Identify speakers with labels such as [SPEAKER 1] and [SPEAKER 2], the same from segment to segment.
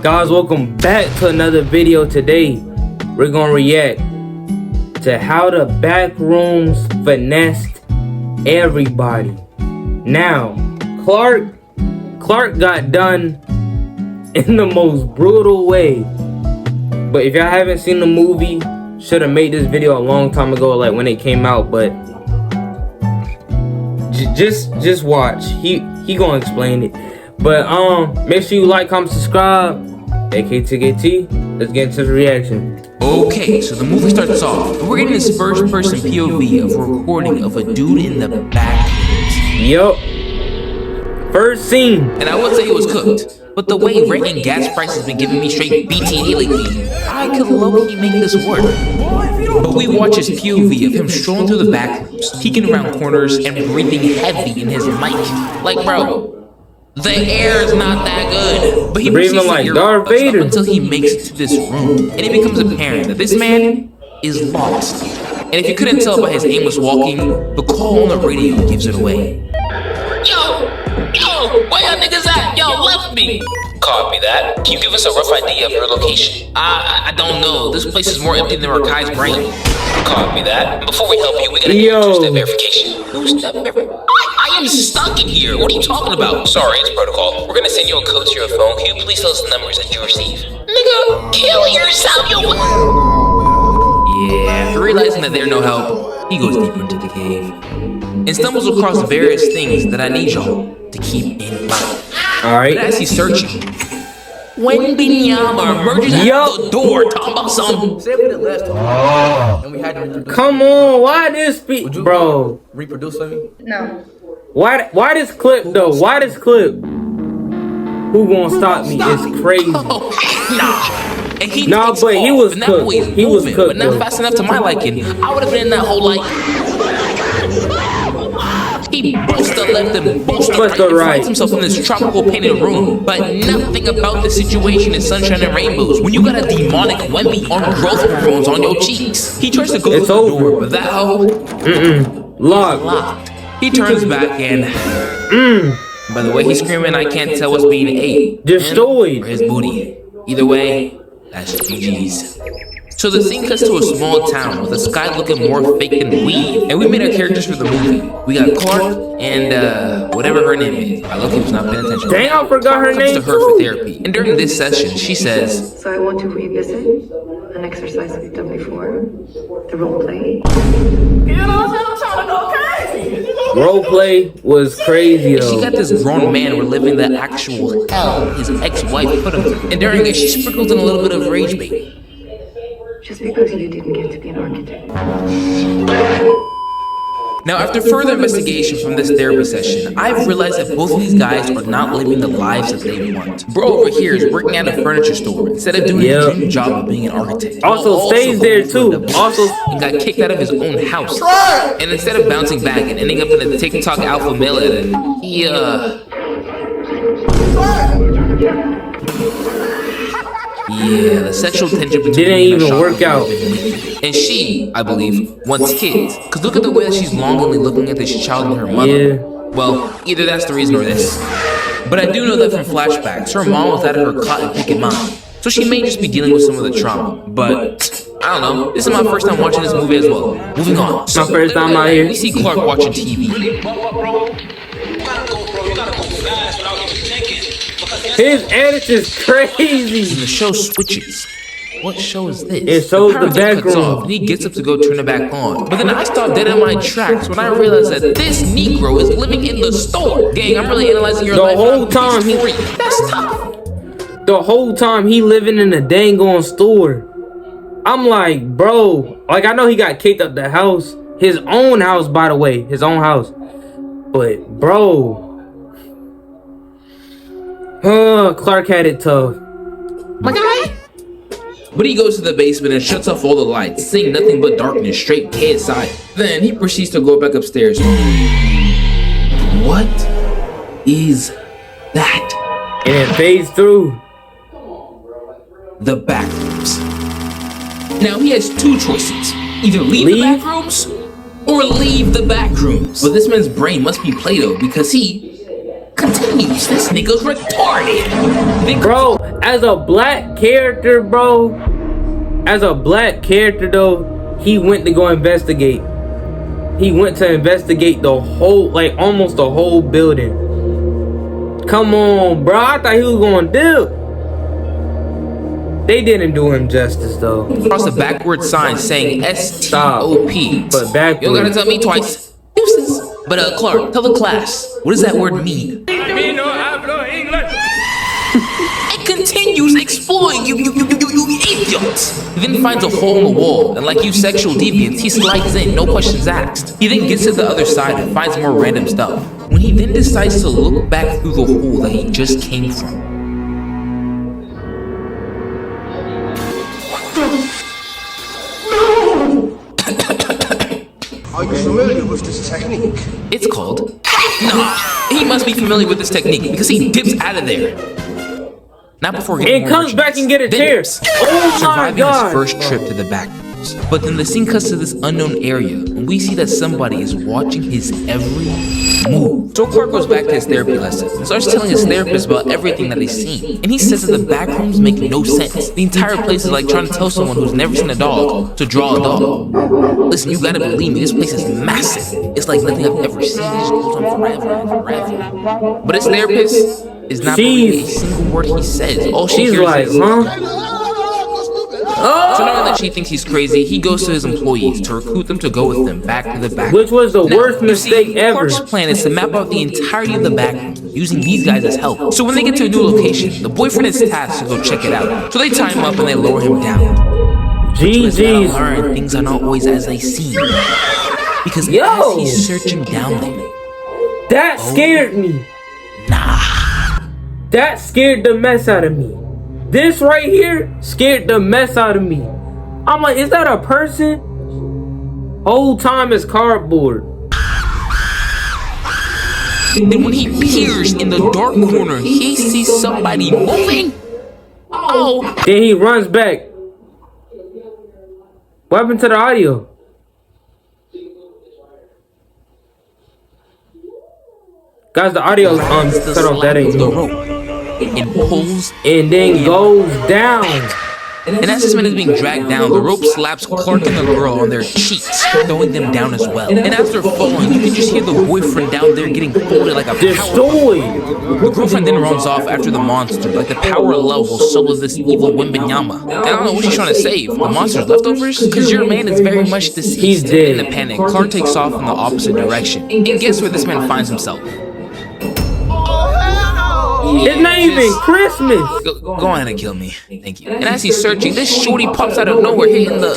[SPEAKER 1] Guys, welcome back to another video. Today we're gonna react to how the Backrooms finessed everybody. Now Clark got done in the most brutal way, but if y'all haven't seen the movie, should have made this video a long time ago, like when it came out. But just watch, he gonna explain it. But make sure you like, comment, subscribe. AKTKT. Let's get into the reaction.
[SPEAKER 2] Okay, so the movie starts off. We're getting this first-person POV of a recording of a dude in the back.
[SPEAKER 1] Yup. First scene.
[SPEAKER 2] And I would say it was cooked, but the way rent and gas prices been giving me straight BTA lately, I could low-key make this work. But we watch his POV of him strolling through the back rooms, peeking around corners, and breathing heavy in his mic. Like, bro, the air is not that good. But he
[SPEAKER 1] breathing like Darth Vader
[SPEAKER 2] until he makes it to this room, and it becomes apparent that this man is lost. And if you couldn't tell by his aimless walking, the call on the radio gives it away. Yo, where y'all niggas at? Y'all left me. Copy that. Can you give us a rough idea of your location? I don't know. This place is more empty than Rakai's brain. Copy that. Before we help you, we gotta do two-step verification. Two-step verification? I am stuck in here. What are you talking about? Sorry, it's protocol. We're gonna send you a code to your phone. Can you please tell us the numbers that you receive? Nigga, kill yourself, yo. Yeah, after realizing that there's no help, he goes deeper into the cave and stumbles across various things that I need y'all to keep in mind.
[SPEAKER 1] Alright.
[SPEAKER 2] But as he's searching, when Binyama emerges out the door talking about something.
[SPEAKER 3] Say we did last time. And we had to reproduce.
[SPEAKER 1] Come on, why this bro?
[SPEAKER 3] Reproduce for me?
[SPEAKER 4] No.
[SPEAKER 1] Why this clip though? Why this clip? Who gonna stop me? It's crazy.
[SPEAKER 2] Oh, nah. And he
[SPEAKER 1] but he was cooked. He was cooked,
[SPEAKER 2] but not fast enough to my liking. I would have been in that whole like. He busta left and busta right. Finds himself in this tropical painted room, but nothing about the situation is sunshine and rainbows. When you got a demonic Wemby on growth hormones on your cheeks, he tries to go through the door, but that hoe,
[SPEAKER 1] locked.
[SPEAKER 2] He turns back and, by the way he's screaming, I can't tell what's being ate.
[SPEAKER 1] Destroyed.
[SPEAKER 2] Or his booty. Either way, that's GG's. So the scene cuts to a small town with the sky looking more fake than weed. And we made our characters for the movie. We got Clark and whatever her name is. I look, he was not paying attention.
[SPEAKER 1] Dang, I forgot her name
[SPEAKER 2] to her for therapy. And during this session, she says,
[SPEAKER 4] So I want to revisit an exercise I've done before. The role play.
[SPEAKER 3] You know what I'm trying to go crazy.
[SPEAKER 1] Role play was crazy though.
[SPEAKER 2] She got this grown man reliving the actual hell his ex-wife put him through. And during it, she sprinkled in a little bit of rage bait.
[SPEAKER 4] Just because you didn't get to be an architect.
[SPEAKER 2] Now, after further investigation from this therapy session, I've realized that both of these guys are not living the lives that they want. Bro over here is working at a furniture store instead of doing his dream job of being an architect.
[SPEAKER 1] Also stays there too.
[SPEAKER 2] And got kicked out of his own house. And instead of bouncing back and ending up in a TikTok alpha male edit, he yeah, the sexual tension between
[SPEAKER 1] didn't even work out.
[SPEAKER 2] And she, I believe, wants kids. Cause look at the way that she's longingly looking at this child and her mother.
[SPEAKER 1] Yeah.
[SPEAKER 2] Well, either that's the reason or this. But I do know that from flashbacks, her mom was out of her cotton picking mind. So she may just be dealing with some of the trauma. But I don't know. This is my first time watching this movie as well. Moving on.
[SPEAKER 1] My first time out here.
[SPEAKER 2] We see Clark watching TV.
[SPEAKER 1] His edit is crazy.
[SPEAKER 2] And the show switches. What show is this?
[SPEAKER 1] It shows the
[SPEAKER 2] background. And he gets up to go turn it back on. But then I stop dead in my tracks when I realize that this Negro is living in the store. Gang, I'm really analyzing your life.
[SPEAKER 1] The whole time
[SPEAKER 2] that's tough.
[SPEAKER 1] The whole time he living in a dang on store. I'm like, bro. Like, I know he got kicked out the house. His own house, by the way. His own house. But, bro. Clark had it tough.
[SPEAKER 2] My guy? But he goes to the basement and shuts off all the lights, seeing nothing but darkness straight KSI. Then he proceeds to go back upstairs. What is that?
[SPEAKER 1] And it fades through.
[SPEAKER 2] The Backrooms. Now he has two choices. Either leave the Backrooms or leave the Backrooms. But this man's brain must be Play-Doh because he continues. This nigga's retarded.
[SPEAKER 1] Bro, as a black character, though, he went to go investigate. He went to investigate the whole, like, almost the whole building. Come on, bro. I thought he was going to do. They didn't do him justice, though.
[SPEAKER 2] Across a backward sign saying S-T-O-P.
[SPEAKER 1] But backwards.
[SPEAKER 2] You don't gotta tell me twice. Useless. But Clark, tell the class, what does that word mean? It continues exploring you idiots. He then finds a hole in the wall, and like you sexual deviants, he slides in, no questions asked. He then gets to the other side and finds more random stuff. When he then decides to look back through the hole that he just came from.
[SPEAKER 5] Are you familiar with this technique?
[SPEAKER 2] It's called... Nah, he must be familiar with this technique because he dips out of there. Not before getting
[SPEAKER 1] and comes back and get a tear. Oh my
[SPEAKER 2] surviving
[SPEAKER 1] God.
[SPEAKER 2] his first trip to the Backrooms. But then the scene cuts to this unknown area, and we see that somebody is watching his every move. So Clark goes back to his therapy lesson and starts telling his therapist about everything that he's seen. And he says that the Backrooms make no sense. The entire place is like trying to tell someone who's never seen a dog to draw a dog. Listen, you gotta believe me, this place is massive. It's like nothing I've ever seen. It just goes on forever and forever. But his therapist is not believing a single word he says. All she
[SPEAKER 1] She's
[SPEAKER 2] hears
[SPEAKER 1] like,
[SPEAKER 2] is,
[SPEAKER 1] huh?
[SPEAKER 2] So knowing that she thinks he's crazy, he goes to his employees to recruit them to go with him back to the back.
[SPEAKER 1] Which was the worst
[SPEAKER 2] you
[SPEAKER 1] mistake
[SPEAKER 2] see,
[SPEAKER 1] ever.
[SPEAKER 2] Clark's plan is to map out the entirety of the Backrooms using these guys as help. So when they get to a new location, the boyfriend is tasked to go check it out. So they tie him up and they lower him down.
[SPEAKER 1] GG's.
[SPEAKER 2] Learn things are not always as they seem. Because as he's searching down there,
[SPEAKER 1] That scared me. That scared the mess out of me. This right here scared the mess out of me. I'm like, is that a person? Whole time it's cardboard.
[SPEAKER 2] then when he peers in the dark corner, he sees somebody moving. Oh.
[SPEAKER 1] Then he runs back. What happened to the audio? Guys, the audio is cut off. That ain't
[SPEAKER 2] the
[SPEAKER 1] me.
[SPEAKER 2] rope and pulls
[SPEAKER 1] And then goes down.
[SPEAKER 2] And as this man is being dragged down, the rope slaps Clark and the girl on their cheeks, throwing them down as well. And as they're falling, you can just hear the boyfriend down there getting folded like a
[SPEAKER 1] Destroyed.
[SPEAKER 2] The girlfriend then runs off after the monster, like the power of love will solo this evil Wimbenyama. And I don't know what she's trying to save. The monster's leftovers? Because your man is very much deceased.
[SPEAKER 1] He's dead.
[SPEAKER 2] In a panic, Clark takes off in the opposite direction. And guess where this man finds himself?
[SPEAKER 1] It's not even Christmas.
[SPEAKER 2] Go ahead and kill me. Thank you. And as he's searching, this shorty pops out of nowhere, hitting the...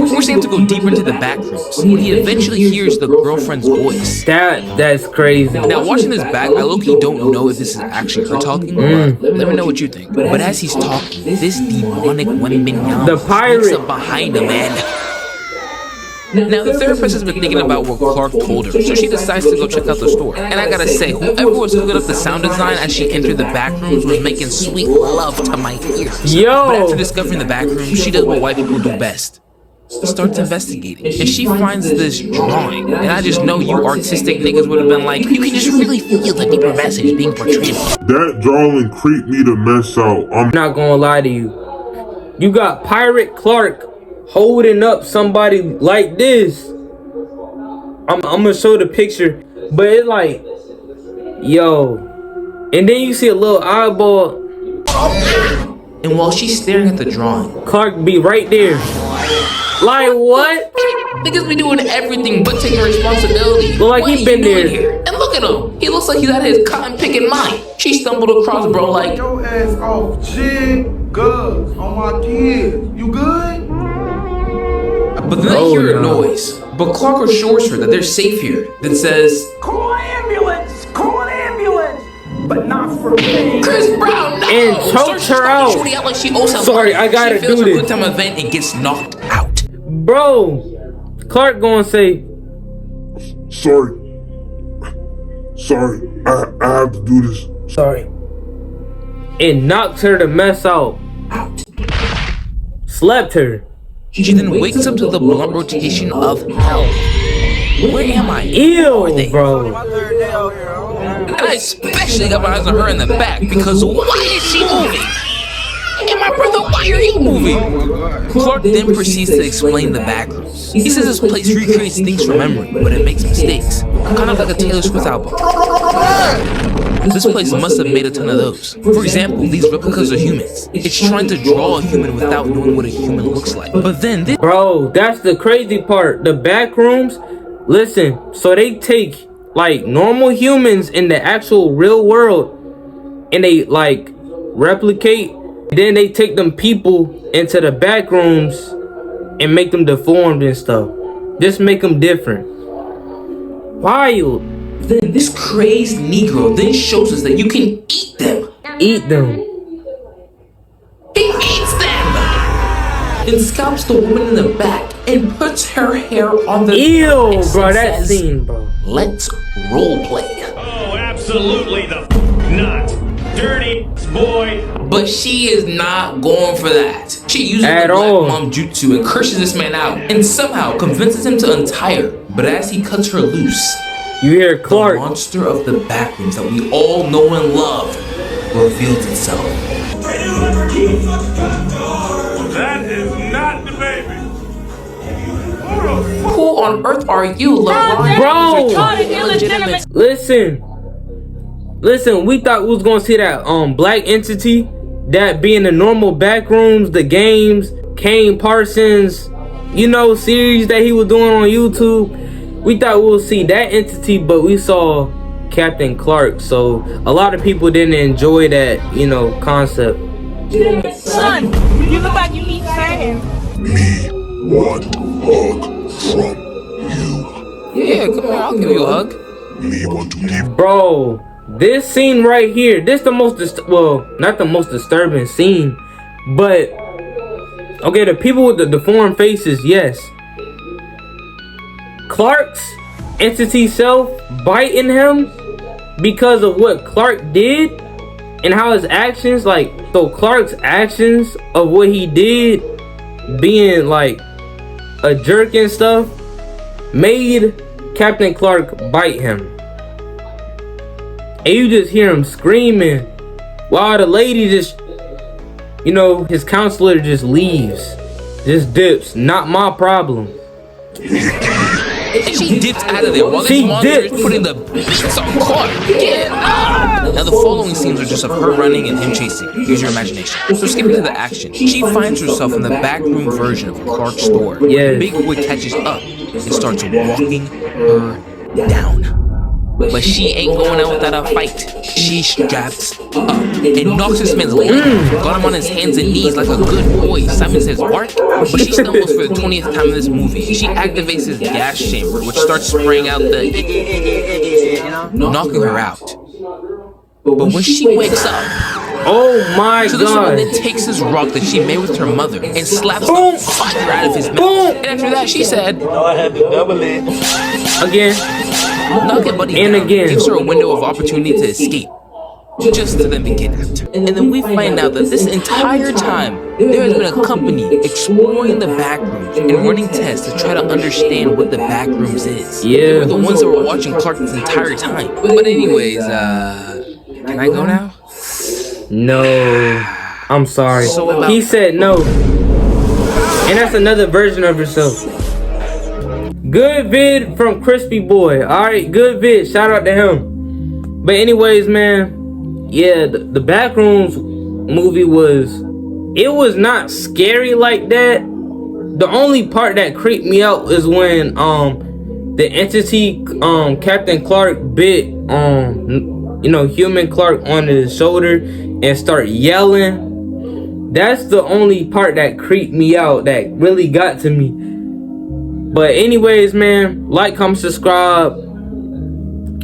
[SPEAKER 2] Forcing him to go deeper into the back rooms, when he eventually hears the girlfriend's voice.
[SPEAKER 1] That's crazy.
[SPEAKER 2] Now, watching this back, I low-key don't know if this is actually her talking. Let me know what you think. But as he's talking, this demonic Wembenyama
[SPEAKER 1] The pirate.
[SPEAKER 2] sneaks up behind him and... Now, the therapist has been thinking about what Clark told her, so she decides to go check out the store. And I gotta say, whoever was hooking up the sound design as she entered the back rooms was making sweet love to my ears.
[SPEAKER 1] Yo!
[SPEAKER 2] But after discovering the back room, she does what white people do best. Starts investigating, and she finds this drawing. And I just know you artistic niggas would have been like, you can just really feel the deeper message being portrayed.
[SPEAKER 6] That drawing creeped me the mess out.
[SPEAKER 1] I'm not gonna lie to you. You got Pirate Clark holding up somebody like this. I'm gonna show the picture, but it's like, yo. And then you see a little eyeball.
[SPEAKER 2] And while she's staring at the drawing,
[SPEAKER 1] Clark be right there. Like what?
[SPEAKER 2] niggas be doing everything but taking responsibility.
[SPEAKER 1] Look like
[SPEAKER 2] What
[SPEAKER 1] he
[SPEAKER 2] are
[SPEAKER 1] been
[SPEAKER 2] you doing
[SPEAKER 1] there.
[SPEAKER 2] here? And look at him. He looks like he's out of his cotton picking mind. She stumbled across bro like,
[SPEAKER 5] Your ass off, jig, guns on my kids. You good?
[SPEAKER 2] but then they hear a noise. But Clark assures her that they're safe here. Then says,
[SPEAKER 3] Call an ambulance! Call an ambulance! But not for me.
[SPEAKER 2] Chris Brown, no!
[SPEAKER 1] And chokes her out.
[SPEAKER 2] Shorty out like she owes her
[SPEAKER 1] Sorry,
[SPEAKER 2] money.
[SPEAKER 1] I gotta
[SPEAKER 2] she fails
[SPEAKER 1] do
[SPEAKER 2] her
[SPEAKER 1] this.
[SPEAKER 2] good time event and gets knocked out.
[SPEAKER 1] Bro, Clark gonna say,
[SPEAKER 6] Sorry, I have to do this.
[SPEAKER 1] sorry. And knocks her the mess out. Slept her.
[SPEAKER 2] She then wakes up to the blunt rotation of hell. Where am I?
[SPEAKER 1] Ew,
[SPEAKER 2] Are they?
[SPEAKER 1] bro.
[SPEAKER 2] And I especially got my eyes on her in the back because why is she moving? And my brother, why are you moving? Clark then proceeds to explain the backrooms. He says this place recreates things from memory, but it makes mistakes. Kind of like a Taylor Swift album. This place must have made a ton of those. For example, these replicas are humans. It's trying to draw a human without knowing what a human looks like. But then this—
[SPEAKER 1] Bro, that's the crazy part. The backrooms, listen, so they take like normal humans in the actual real world and they like replicate. Then they take them people into the backrooms and make them deformed and stuff. Just make them different. Wild.
[SPEAKER 2] Then this crazed Negro then shows us that you can eat them.
[SPEAKER 1] Eat them.
[SPEAKER 2] He eats them! Then scalps the woman in the back and puts her hair on the—
[SPEAKER 1] Ew,
[SPEAKER 2] and
[SPEAKER 1] bro, that
[SPEAKER 2] says,
[SPEAKER 1] scene, bro.
[SPEAKER 2] "Let's role play."
[SPEAKER 7] Oh, absolutely the not. Dirty boy.
[SPEAKER 2] But she is not going for that. She uses
[SPEAKER 1] At
[SPEAKER 2] the black
[SPEAKER 1] all.
[SPEAKER 2] mom jutsu and curses this man out and somehow convinces him to untie her. But as he cuts her loose,
[SPEAKER 1] You hear
[SPEAKER 2] the
[SPEAKER 1] Clark.
[SPEAKER 2] monster of the backrooms that we all know and love reveals itself.
[SPEAKER 7] That is not the baby.
[SPEAKER 2] Who on earth are you, LeBron?
[SPEAKER 1] Bro, listen, we thought we was gonna see that black entity that be in the normal backrooms, the games, Kane Parsons, you know, series that he was doing on YouTube. We thought we would see that entity, but we saw Captain Clark, so a lot of people didn't enjoy that, you know, concept.
[SPEAKER 8] Son, you look like you need Sam.
[SPEAKER 6] Me want hug from you.
[SPEAKER 2] Yeah, come here, I'll give you a hug.
[SPEAKER 6] Me want to give
[SPEAKER 1] Bro, this scene right here, this the most well, not the most disturbing scene, but okay, the people with the deformed faces, yes. Clark's entity self biting him because of what Clark did and how his actions, like, so Clark's actions of what he did, being like a jerk and stuff, made Captain Clark bite him. And you just hear him screaming while the lady just, you know, his counselor just leaves, just dips. Not my problem.
[SPEAKER 2] And she dips out of there while this monster is putting the beats on Clark. Get up! Now the following scenes are just of her running and him chasing. Use your imagination. So skipping to the action, she finds herself in the backroom version of Clark's store.
[SPEAKER 1] Yes.
[SPEAKER 2] Big Boy catches up and starts walking her down. But she ain't going out without a fight. She straps up and knocks this man's leg. Got him on his hands and knees like a good boy. Simon says, "Bark." But she stumbles for the 20th time in this movie. She activates his gas chamber, which starts spraying out the knocking her out. But when she wakes up,
[SPEAKER 1] Oh my
[SPEAKER 2] so this woman
[SPEAKER 1] god.
[SPEAKER 2] then takes this rock that she made with her mother and slaps
[SPEAKER 1] Boom.
[SPEAKER 2] the fire out of his mouth.
[SPEAKER 1] Boom.
[SPEAKER 2] And after that, she said,
[SPEAKER 1] Again.
[SPEAKER 2] knock it buddy
[SPEAKER 1] And
[SPEAKER 2] down.
[SPEAKER 1] again.
[SPEAKER 2] Gives her a window of opportunity to escape, just to then be kidnapped. And then we find out that this entire time there has been a company exploring the backrooms and running tests to try to understand what the backrooms is.
[SPEAKER 1] Yeah.
[SPEAKER 2] They were the ones that were watching Clark this entire time. But anyways, can I go now?
[SPEAKER 1] No. I'm sorry.
[SPEAKER 2] So about-
[SPEAKER 1] He said no. And that's another version of herself. Good vid from Crispy Boy. Alright, good vid. Shout out to him. But anyways, man, yeah, the Backrooms movie was not scary like that. The only part that creeped me out is when the entity Captain Clark bit you know, human Clark on his shoulder and start yelling. That's the only part that creeped me out, that really got to me. But anyways, man, like, comment, subscribe.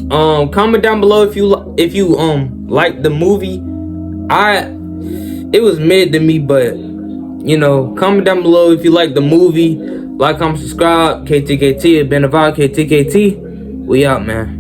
[SPEAKER 1] Comment down below if you like the movie. It was mid to me, but you know, comment down below if you like the movie. Like, comment, subscribe. KTKT, it's been a vibe. KTKT, we out, man.